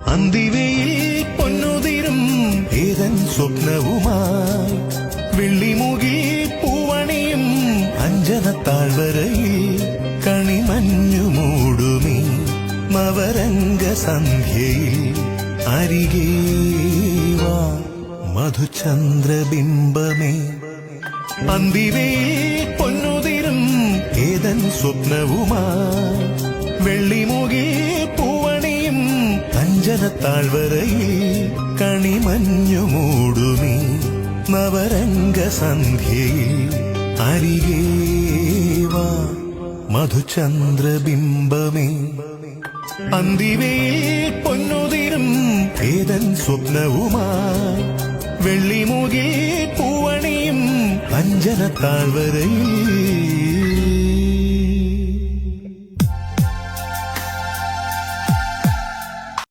അന്തിവയിൽ പൊന്നുതിരും ഏതൻ സ്വപ്നവുമായി വെള്ളിമുകിൽ പൂവണിയും അഞ്ജനത്താഴ്വരയിൽ കണിമഞ്ഞു മൂടുമീ നവരംഗ സന്ധ്യയിൽ അരികേ വാ മധുചന്ദ്രബിംബമേ. അന്തിവയിൽ പൊന്നുതിരും ഏതൻ സ്വപ്നവുമായി വെള്ളിമുകിൽ പൂവണിയും അഞ്ജനത്താഴ്വരയിൽ കണിമഞ്ഞു മൂടുമീ നവരംഗ സന്ധ്യയിൽ അരികേ വാ മധുചന്ദ്രബിംബമേ. അന്തിവയിൽ പൊന്നുതിരും ഏതൻ സ്വപ്നവുമായി വെള്ളിമുകിൽ പൂവണിയും അഞ്ജനത്താഴ്വരയിൽ